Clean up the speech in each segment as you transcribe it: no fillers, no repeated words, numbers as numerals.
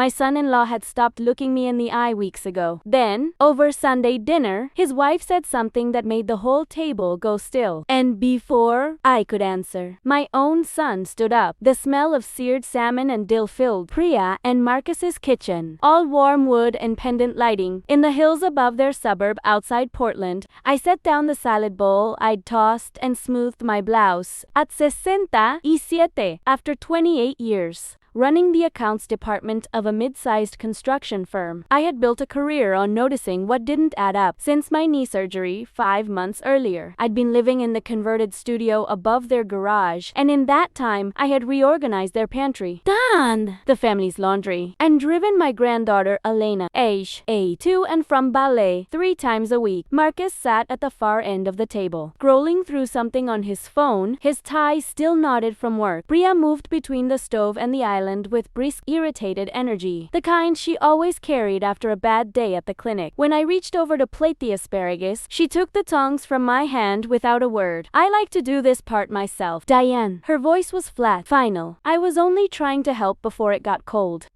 My son-in-law had stopped looking me in the eye weeks ago. Then, over Sunday dinner, his wife said something that made the whole table go still. And before I could answer, my own son stood up. The smell of seared salmon and dill filled Priya and Marcus's kitchen. All warm wood and pendant lighting. In the hills above their suburb outside Portland, I set down the salad bowl I'd tossed and smoothed my blouse. At 67, after 28 years. Running the accounts department of a mid-sized construction firm, I had built a career on noticing what didn't add up. Since my knee surgery 5 months earlier, I'd been living in the converted studio above their garage, and in that time, I had reorganized their pantry, done the family's laundry, and driven my granddaughter Elena, age 8, to and from ballet 3 times a week. Marcus sat at the far end of the table, scrolling through something on his phone, his tie still knotted from work. Priya moved between the stove and the island with brisk, irritated energy, the kind she always carried after a bad day at the clinic. When I reached over to plate the asparagus, she took the tongs from my hand without a word. I like to do this part myself, Diane. Her voice was flat, final. I was only trying to help before it got cold.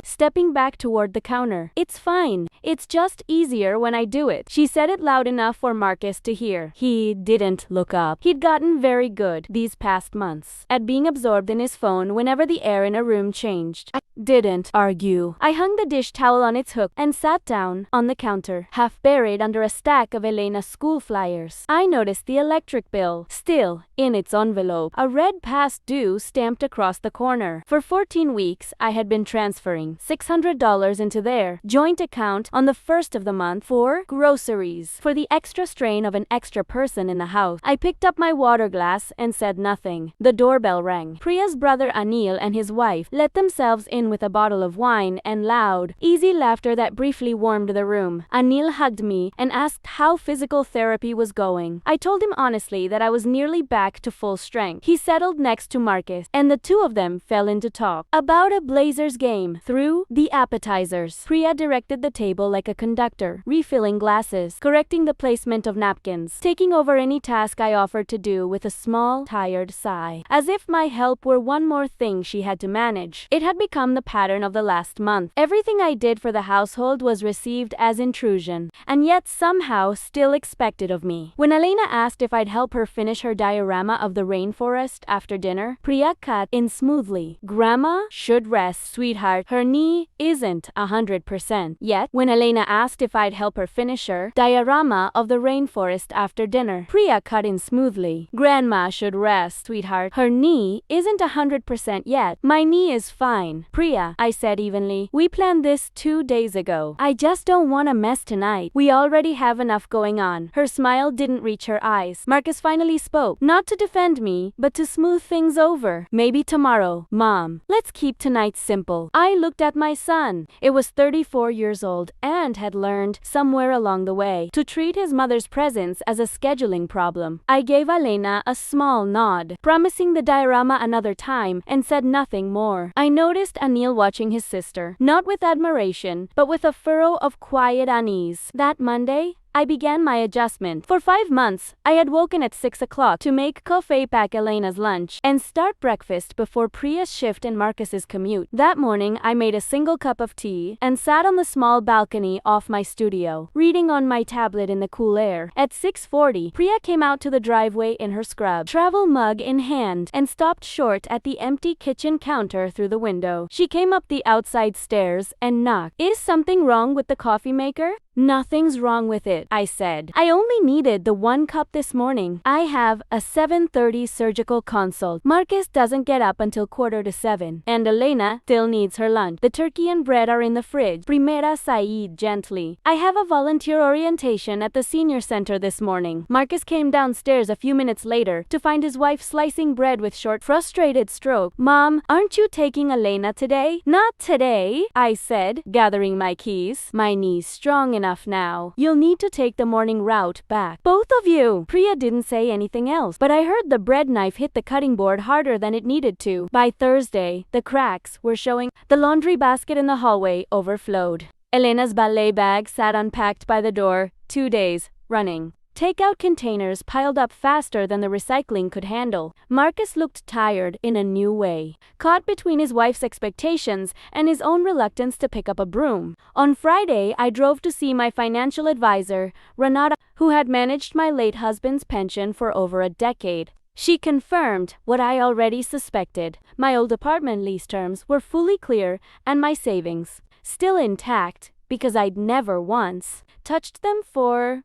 Stepping back toward the counter. It's fine. It's just easier when I do it. She said it loud enough for Marcus to hear. He didn't look up. He'd gotten very good these past months at being absorbed in his phone whenever the air in a room changed. I didn't argue. I hung the dish towel on its hook and sat down on the counter, half buried under a stack of Elena's school flyers. I noticed the electric bill, still in its envelope, a red past due stamped across the corner. For 14 weeks, I had been transferring $600 into their joint account on the first of the month for groceries. For the extra strain of an extra person in the house, I picked up my water glass and said nothing. The doorbell rang. Priya's brother Anil and his wife let themselves in with a bottle of wine and loud, easy laughter that briefly warmed the room. Anil hugged me and asked how physical therapy was going. I told him honestly that I was nearly back to full strength. He settled next to Marcus, and the two of them fell into talk about a Blazers game. Through the appetizers, Priya directed the table like a conductor, refilling glasses, correcting the placement of napkins, taking over any task I offered to do with a small, tired sigh, as if my help were one more thing she had to manage. It had become the pattern of the last month. Everything I did for the household was received as intrusion, and yet somehow still expected of me. When Elena asked if I'd help her finish her diorama of the rainforest after dinner, Priya cut in smoothly. Grandma should rest, sweetheart. Her knee isn't 100% yet. When Elena asked if I'd help her finish her diorama of the rainforest after dinner, Priya cut in smoothly. Grandma should rest, sweetheart. Her knee isn't 100% yet. My knee is fine. Priya, I said evenly. We planned this 2 days ago. I just don't want a mess tonight. We already have enough going on. Her smile didn't reach her eyes. Marcus finally spoke, not to defend me, but to smooth things over. Maybe tomorrow, Mom. Let's keep tonight simple. I looked at my son. It was 34 years old and had learned, somewhere along the way, to treat his mother's presence as a scheduling problem. I gave Elena a small nod, promising the diorama another time, and said nothing more. I noticed Anil watching his sister, not with admiration, but with a furrow of quiet unease. That Monday, I began my adjustment. For 5 months, I had woken at 6 o'clock to make coffee, pack Elena's lunch, and start breakfast before Priya's shift and Marcus's commute. That morning, I made a single cup of tea and sat on the small balcony off my studio, reading on my tablet in the cool air. At 6:40, Priya came out to the driveway in her scrub, travel mug in hand, and stopped short at the empty kitchen counter through the window. She came up the outside stairs and knocked. Is something wrong with the coffee maker? Nothing's wrong with it, I said. I only needed the 1 cup this morning. I have a 7:30 surgical consult. Marcus doesn't get up until 6:45, and Elena still needs her lunch. The turkey and bread are in the fridge. Primera Said gently. I have a volunteer orientation at the senior center this morning. Marcus came downstairs a few minutes later to find his wife slicing bread with short, frustrated stroke. Mom, aren't you taking Elena today? Not today, I said, gathering my keys. My knee's strong enough now. You'll need to take the morning route back. Both of you! Priya didn't say anything else, but I heard the bread knife hit the cutting board harder than it needed to. By Thursday, the cracks were showing. The laundry basket in the hallway overflowed. Elena's ballet bag sat unpacked by the door, 2 days running. Takeout containers piled up faster than the recycling could handle. Marcus looked tired in a new way, caught between his wife's expectations and his own reluctance to pick up a broom. On Friday, I drove to see my financial advisor, Renata, who had managed my late husband's pension for over a decade. She confirmed what I already suspected. My old apartment lease terms were fully clear and my savings still intact because I'd never once touched them for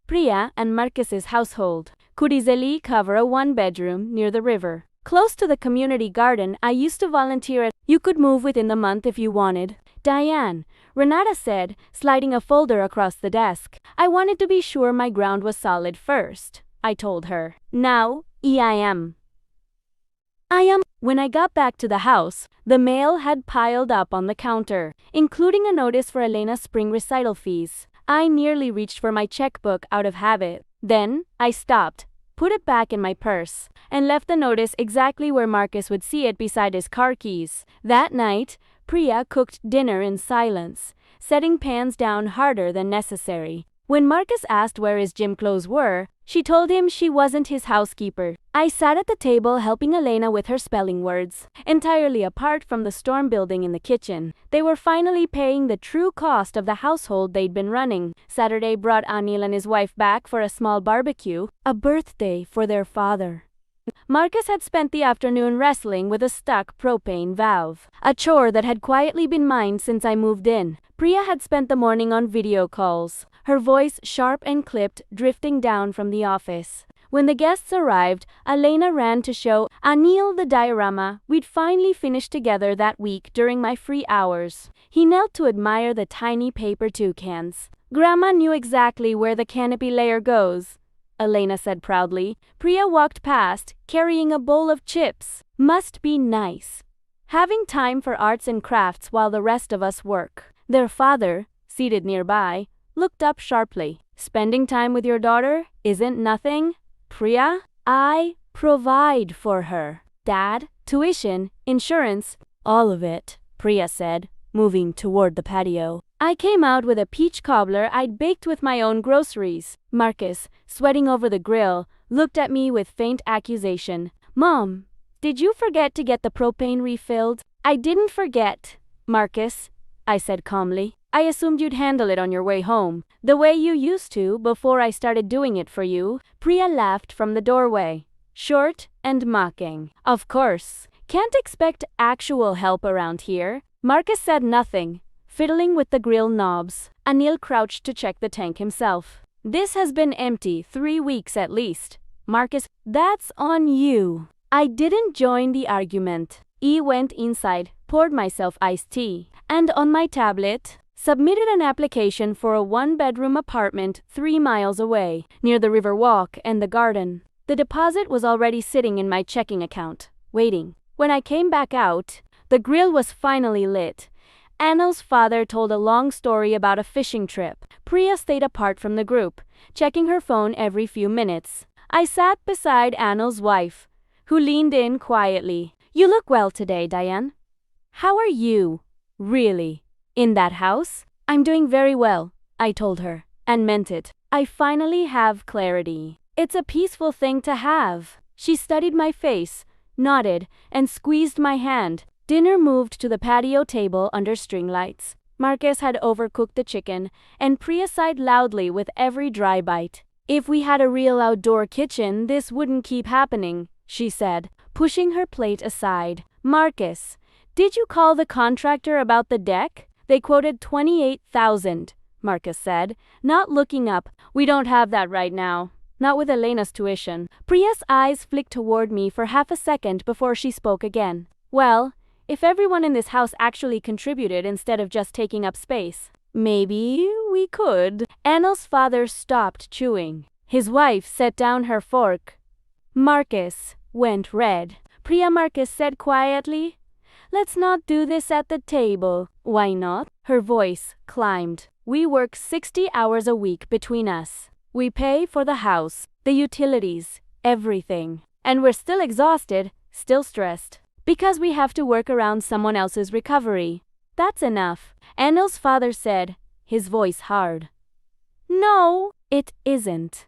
Priya and Marcus's household. Could easily cover a one-bedroom near the river, close to the community garden I used to volunteer at. You could move within the month if you wanted. Diane, Renata said, sliding a folder across the desk. I wanted to be sure my ground was solid first, I told her. Now, I am. When I got back to the house, the mail had piled up on the counter, including a notice for Elena's spring recital fees. I nearly reached for my checkbook out of habit. Then, I stopped, put it back in my purse, and left the notice exactly where Marcus would see it beside his car keys. That night, Priya cooked dinner in silence, setting pans down harder than necessary. When Marcus asked where his gym clothes were, she told him she wasn't his housekeeper. I sat at the table helping Elena with her spelling words, entirely apart from the storm building in the kitchen. They were finally paying the true cost of the household they'd been running. Saturday brought Anil and his wife back for a small barbecue, a birthday for their father. Marcus had spent the afternoon wrestling with a stuck propane valve, a chore that had quietly been mine since I moved in. Priya had spent the morning on video calls, her voice sharp and clipped, drifting down from the office. When the guests arrived, Elena ran to show Anil the diorama we'd finally finished together that week during my free hours. He knelt to admire the tiny paper toucans. Grandma knew exactly where the canopy layer goes, Elena said proudly. Priya walked past, carrying a bowl of chips. Must be nice, having time for arts and crafts while the rest of us work. Their father, seated nearby, looked up sharply. Spending time with your daughter isn't nothing, Priya? I provide for her. Dad, tuition, insurance, all of it, Priya said, moving toward the patio. I came out with a peach cobbler I'd baked with my own groceries. Marcus, sweating over the grill, looked at me with faint accusation. Mom, did you forget to get the propane refilled? I didn't forget, Marcus, I said calmly. I assumed you'd handle it on your way home, the way you used to before I started doing it for you. Priya laughed from the doorway, short and mocking. Of course, can't expect actual help around here. Marcus said nothing, fiddling with the grill knobs. Anil crouched to check the tank himself. This has been empty 3 weeks at least. Marcus, that's on you. I didn't join the argument. I went inside, poured myself iced tea, and on my tablet, submitted an application for a one-bedroom apartment 3 miles away, near the river walk and the garden. The deposit was already sitting in my checking account, waiting. When I came back out, the grill was finally lit. Anil's father told a long story about a fishing trip. Priya stayed apart from the group, checking her phone every few minutes. I sat beside Anil's wife, who leaned in quietly. You look well today, Diane. How are you, really? In that house? I'm doing very well, I told her, and meant it. I finally have clarity. It's a peaceful thing to have. She studied my face, nodded, and squeezed my hand. Dinner moved to the patio table under string lights. Marcus had overcooked the chicken, and Priya sighed loudly with every dry bite. If we had a real outdoor kitchen, this wouldn't keep happening, she said, pushing her plate aside. Marcus, did you call the contractor about the deck? They quoted $28,000, Marcus said, not looking up. We don't have that right now. Not with Elena's tuition. Priya's eyes flicked toward me for half a second before she spoke again. Well, if everyone in this house actually contributed instead of just taking up space, maybe we could. Anil's father stopped chewing. His wife set down her fork. Marcus went red. Priya, Marcus said quietly, let's not do this at the table. Why not? Her voice climbed. We work 60 hours a week between us. We pay for the house, the utilities, everything. And we're still exhausted, still stressed. Because we have to work around someone else's recovery. That's enough. Anil's father said, his voice hard. No, it isn't.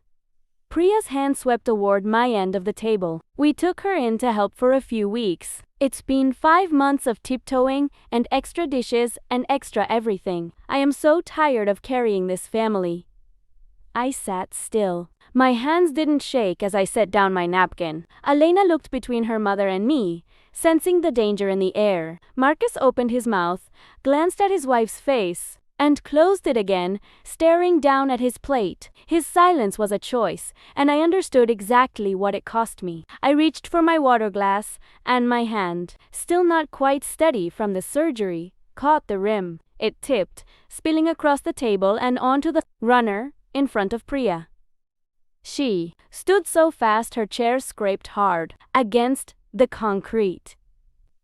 Priya's hand swept toward my end of the table. We took her in to help for a few weeks. It's been 5 months of tiptoeing and extra dishes and extra everything. I am so tired of carrying this family. I sat still. My hands didn't shake as I set down my napkin. Elena looked between her mother and me, sensing the danger in the air. Marcus opened his mouth, glanced at his wife's face, and closed it again, staring down at his plate. His silence was a choice, and I understood exactly what it cost me. I reached for my water glass, and my hand, still not quite steady from the surgery, caught the rim. It tipped, spilling across the table and onto the runner in front of Priya. She stood so fast her chair scraped hard against the concrete.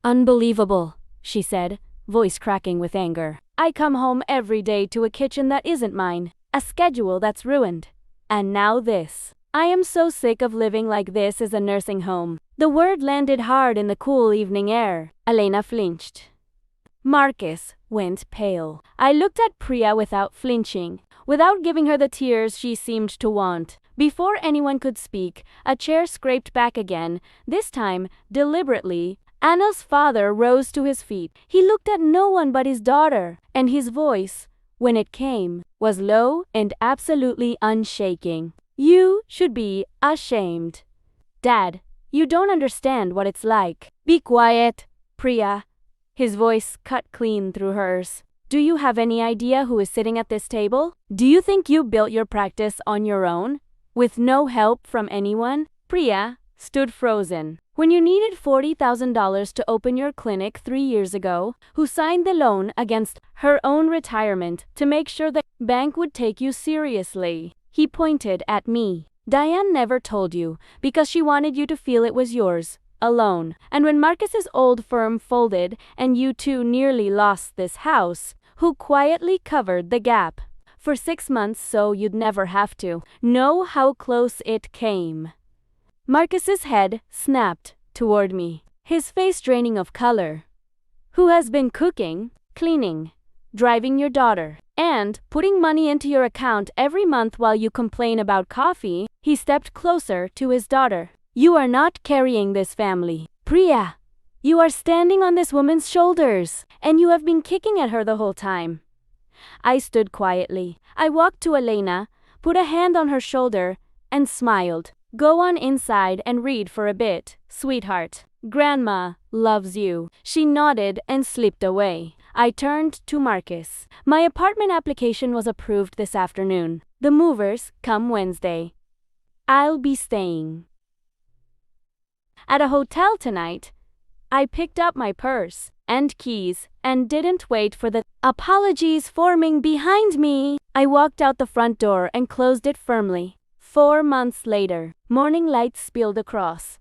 "Unbelievable," she said, voice cracking with anger. "I come home every day to a kitchen that isn't mine, a schedule that's ruined. And now this. I am so sick of living like this as a nursing home." The word landed hard in the cool evening air. Elena flinched. Marcus went pale. I looked at Priya without flinching, without giving her the tears she seemed to want. Before anyone could speak, a chair scraped back again, this time deliberately. Anna's father rose to his feet. He looked at no one but his daughter, and his voice, when it came, was low and absolutely unshaking. "You should be ashamed. Dad, you don't understand what it's like." "Be quiet, Priya." His voice cut clean through hers. "Do you have any idea who is sitting at this table? Do you think you built your practice on your own, with no help from anyone?" Priya stood frozen. "When you needed $40,000 to open your clinic 3 years ago, who signed the loan against her own retirement to make sure the bank would take you seriously?" He pointed at me. "Diane never told you, because she wanted you to feel it was yours, alone. And when Marcus's old firm folded and you two nearly lost this house, who quietly covered the gap for 6 months so you'd never have to. Know how close it came." Marcus's head snapped toward me, his face draining of color. "Who has been cooking, cleaning, driving your daughter, and putting money into your account every month while you complain about coffee?" He stepped closer to his daughter. "You are not carrying this family. Priya, you are standing on this woman's shoulders, and you have been kicking at her the whole time." I stood quietly. I walked to Elena, put a hand on her shoulder, and smiled. "Go on inside and read for a bit, sweetheart. Grandma loves you." She nodded and slipped away. I turned to Marcus. "My apartment application was approved this afternoon. The movers come Wednesday. I'll be staying at a hotel tonight." I picked up my purse and keys and didn't wait for the apologies forming behind me. I walked out the front door and closed it firmly. 4 months later, morning light spilled across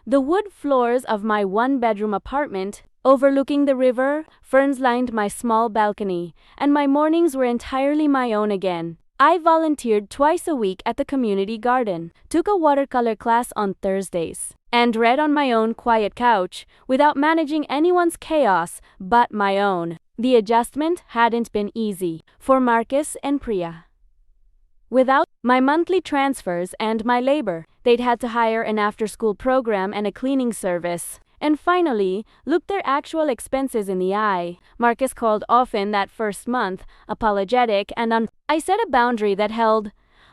the wood floors of my 1-bedroom apartment, overlooking the river. Ferns lined my small balcony, and my mornings were entirely my own again. I volunteered twice a week at the community garden, took a watercolor class on Thursdays, and read on my own quiet couch, without managing anyone's chaos but my own. The adjustment hadn't been easy for Marcus and Priya. Without my monthly transfers and my labor, they'd had to hire an after-school program and a cleaning service, and finally, look their actual expenses in the eye. Marcus called often that first month, apologetic and I set a boundary that held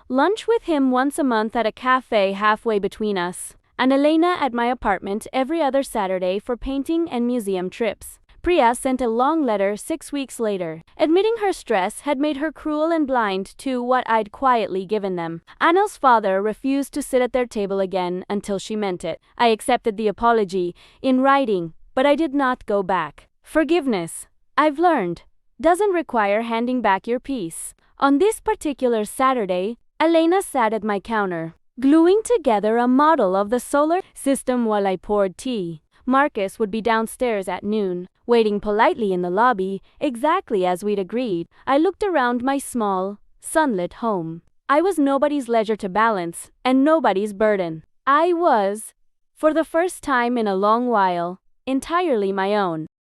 lunch with him once a month at a cafe halfway between us, and Elena at my apartment every other Saturday for painting and museum trips. Priya sent a long letter 6 weeks later, admitting her stress had made her cruel and blind to what I'd quietly given them. Anna's father refused to sit at their table again until she meant it. I accepted the apology in writing, but I did not go back. Forgiveness, I've learned, doesn't require handing back your piece. On this particular Saturday, Elena sat at my counter, gluing together a model of the solar system while I poured tea. Marcus would be downstairs at noon, waiting politely in the lobby, exactly as we'd agreed. I looked around my small, sunlit home. I was nobody's leisure to balance, and nobody's burden. I was, for the first time in a long while, entirely my own.